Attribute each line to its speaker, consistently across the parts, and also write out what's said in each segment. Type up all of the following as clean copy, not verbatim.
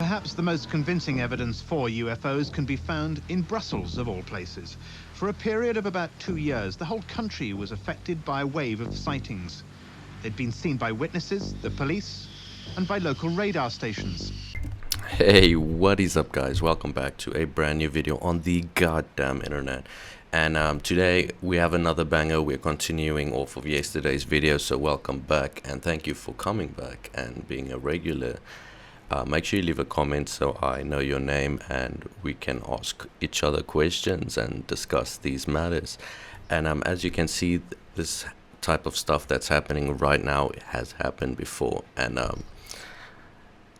Speaker 1: Perhaps the most convincing evidence for UFOs can be found in Brussels, of all places. For a period of about 2 years, the whole country was affected by a wave of sightings. They'd been seen by witnesses, the police, and by local radar stations.
Speaker 2: Hey, what is up, guys? Welcome back to a brand new video on the goddamn internet. And today we have another banger. We're continuing off of yesterday's video, so welcome back and thank you for coming back and being a regular. Make sure you leave a comment so I know your name and we can ask each other questions and discuss these matters. And as you can see, this type of stuff that's happening right now has happened before, and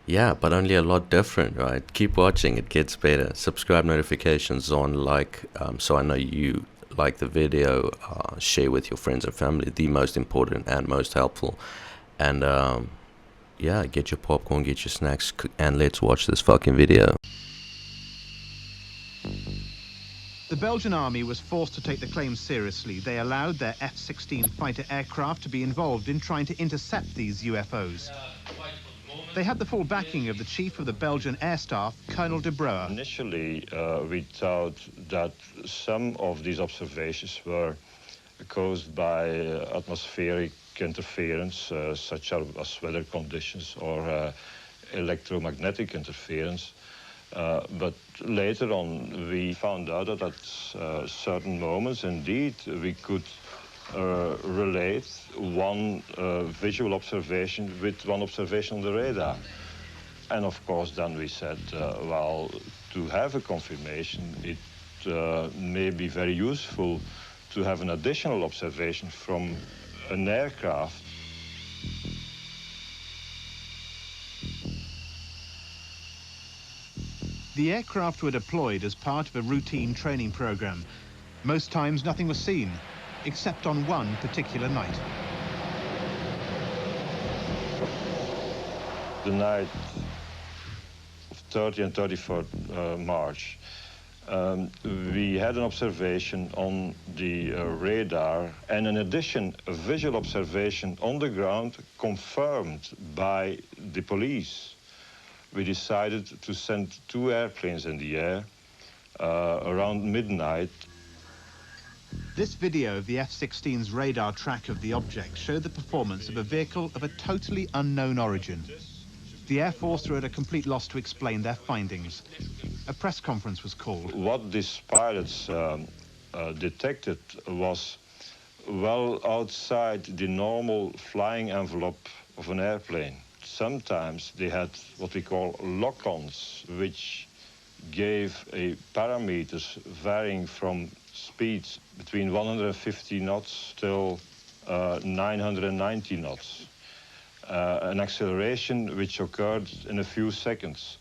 Speaker 2: yeah, but only a lot different, right? Keep watching, it gets better. Subscribe, notifications on, like, so I know you like the video. Share with your friends and family, the most important and most helpful. And yeah, get your popcorn, get your snacks, and let's watch this fucking video.
Speaker 1: The Belgian army was forced to take the claims seriously. They allowed their F-16 fighter aircraft to be involved in trying to intercept these UFOs. They had the full backing of the chief of the Belgian Air Staff, Colonel de Brouwer.
Speaker 3: Initially, we thought that some of these observations were caused by atmospheric interference, such as weather conditions or electromagnetic interference. But later on, we found out that at certain moments, indeed, we could relate one visual observation with one observation on the radar. And of course, then we said, well, to have a confirmation, it may be very useful to have an additional observation from an aircraft.
Speaker 1: The aircraft were deployed as part of a routine training program. Most times nothing was seen, except on one particular night.
Speaker 3: The night of 30 and 31st March, we had an observation on the radar, and in addition, a visual observation on the ground confirmed by the police. We decided to send 2 airplanes in the air around midnight.
Speaker 1: This video of the F-16's radar track of the object showed the performance of a vehicle of a totally unknown origin. The Air Force were at a complete loss to explain their findings. A press conference was called.
Speaker 3: What these pilots detected was well outside the normal flying envelope of an airplane. Sometimes they had what we call lock-ons, which gave a parameters varying from speeds between 150 knots till 990 knots. An acceleration which occurred in a few seconds.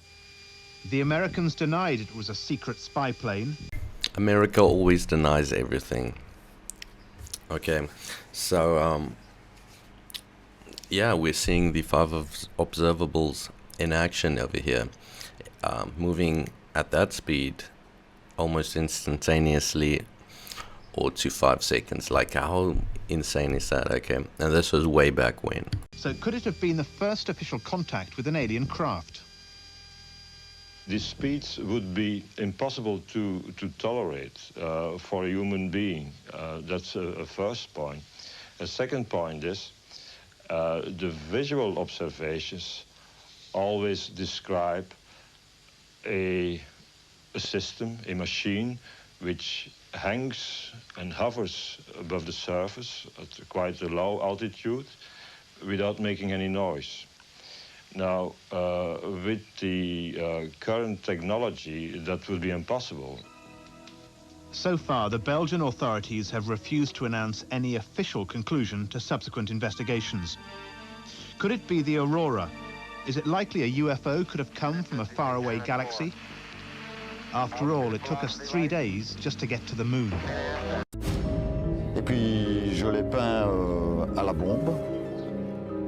Speaker 1: The Americans denied it was a secret spy plane.
Speaker 2: America always denies everything. Okay, so yeah, we're seeing the 5 observables in action over here, moving at that speed almost instantaneously, or to 5 seconds. Like, how insane is that? Okay, and this was way back when.
Speaker 1: So could it have been the first official contact with an alien craft?
Speaker 3: These speeds would be impossible to tolerate for a human being. That's a first point. A second point is the visual observations always describe a system, a machine, which hangs and hovers above the surface at quite a low altitude without making any noise. Now, with the current technology, that would be impossible.
Speaker 1: So far, the Belgian authorities have refused to announce any official conclusion to subsequent investigations. Could it be the Aurora? Is it likely a UFO could have come from a faraway galaxy? After all, it took us 3 days just to get to the moon.
Speaker 4: Et puis, je l'ai peint à la bombe.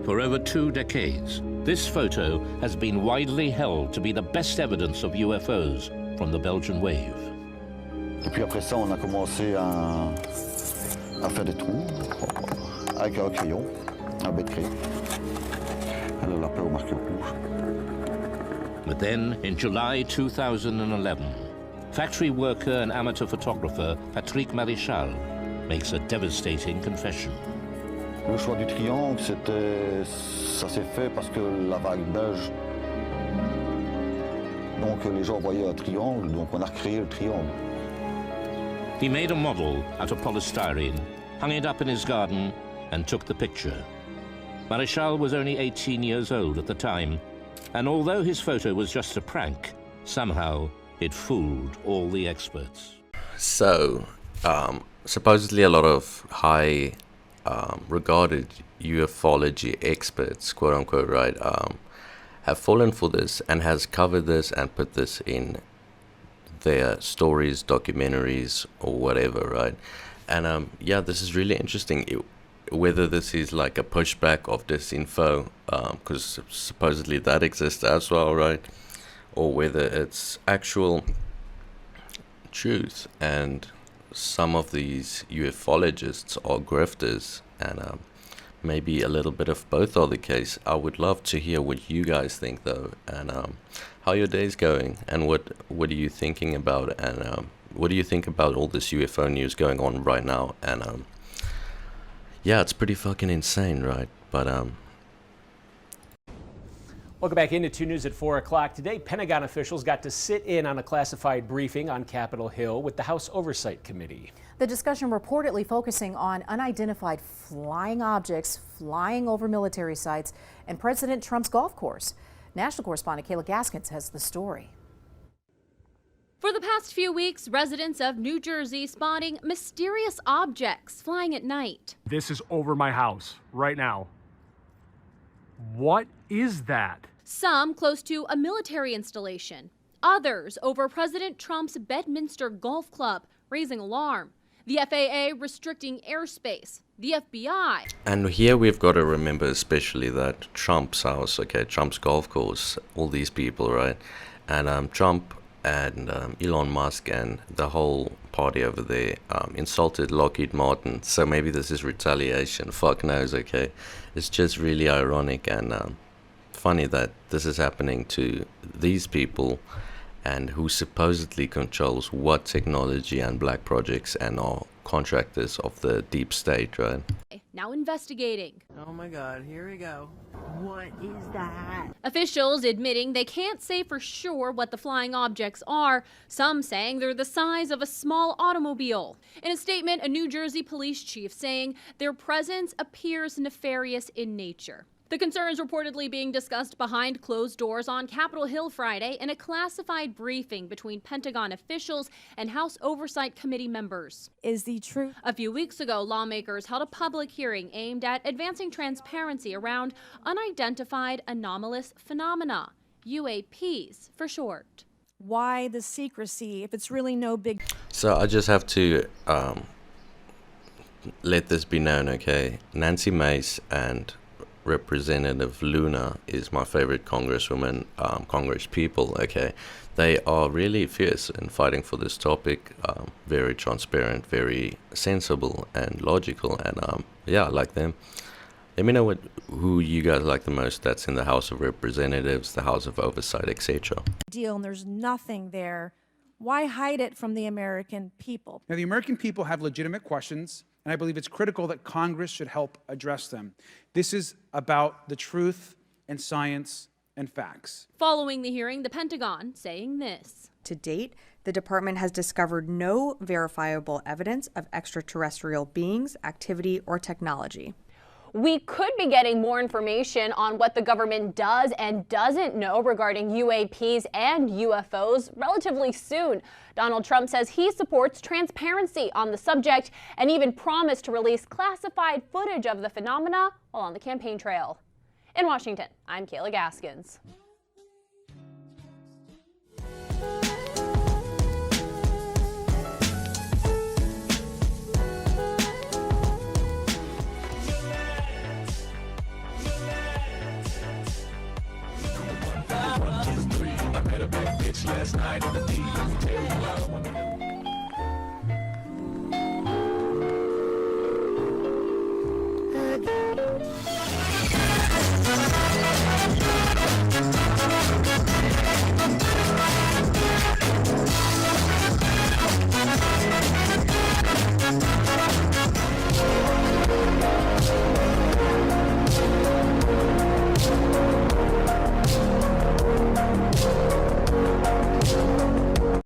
Speaker 5: For over 2 decades, this photo has been widely held to be the best evidence of UFOs from the Belgian wave.
Speaker 4: Et puis après ça, on a commencé à faire des trous avec un crayon, un bête crayon. Alors là, après, on marque rouge.
Speaker 5: But then, in July 2011, factory worker and amateur photographer Patrick Maréchal makes a devastating confession.
Speaker 4: Le choix du triangle, ça s'est fait parce que la vague belge, donc les gens voyaient un triangle, donc on a recréé le triangle.
Speaker 5: He made a model out of polystyrene, hung it up in his garden, and took the picture. Maréchal was only 18 years old at the time, and although his photo was just a prank, somehow it fooled all the experts.
Speaker 2: So, supposedly a lot of high regarded ufology experts, quote unquote, right, have fallen for this and has covered this and put this in their stories, documentaries, or whatever, right? And yeah, this is really interesting. Whether this is like a pushback of disinfo, because supposedly that exists as well, right? Or whether it's actual truth, and some of these ufologists are grifters, and maybe a little bit of both are the case. I would love to hear what you guys think, though, and how your day's going, and what are you thinking about, and what do you think about all this UFO news going on right now? And yeah, it's pretty fucking insane, right? But
Speaker 6: Welcome back into 2 News at 4 o'clock. Today, Pentagon officials got to sit in on a classified briefing on Capitol Hill with the House Oversight Committee.
Speaker 7: The discussion reportedly focusing on unidentified flying objects flying over military sites and President Trump's golf course. National correspondent Kayla Gaskins has the story.
Speaker 8: For the past few weeks, residents of New Jersey spotting mysterious objects flying at night.
Speaker 9: This is over my house right now. What is that?
Speaker 8: Some close to a military installation. Others over President Trump's Bedminster Golf Club, raising alarm. The FAA restricting airspace. The FBI.
Speaker 2: And here we've got to remember especially that Trump's house, okay, Trump's golf course, all these people, right? And Trump and Elon Musk and the whole party over there insulted Lockheed Martin. So maybe this is retaliation. Fuck knows, okay? It's just really ironic and funny that this is happening to these people, and who supposedly controls what technology and black projects and are contractors of the deep state, right?
Speaker 8: Now investigating.
Speaker 10: Oh my God, here we go. What is that?
Speaker 8: Officials admitting they can't say for sure what the flying objects are, some saying they're the size of a small automobile. In a statement, a New Jersey police chief saying their presence appears nefarious in nature. The concerns reportedly being discussed behind closed doors on Capitol Hill Friday in a classified briefing between Pentagon officials and House Oversight Committee members.
Speaker 7: Is the truth?
Speaker 8: A few weeks ago, lawmakers held a public hearing aimed at advancing transparency around unidentified anomalous phenomena, UAPs for short.
Speaker 7: Why the secrecy if it's really no big...
Speaker 2: So I just have to let this be known, okay? Nancy Mace and Representative Luna is my favorite congresswoman, congresspeople, okay? They are really fierce in fighting for this topic, very transparent, very sensible and logical, and yeah, I like them. Let me know who you guys like the most that's in the House of Representatives, the House of Oversight, etc.
Speaker 7: deal and there's nothing there. Why hide it from the American people?
Speaker 11: Now, the American people have legitimate questions, and I believe it's critical that Congress should help address them. This is about the truth and science and facts.
Speaker 8: Following the hearing, the Pentagon saying this.
Speaker 12: To date, the department has discovered no verifiable evidence of extraterrestrial beings, activity, or technology.
Speaker 8: We could be getting more information on what the government does and doesn't know regarding UAPs and UFOs relatively soon. Donald Trump says he supports transparency on the subject and even promised to release classified footage of the phenomena while on the campaign trail. In Washington, I'm Kayla Gaskins.
Speaker 13: Last night in the deep, let me tell you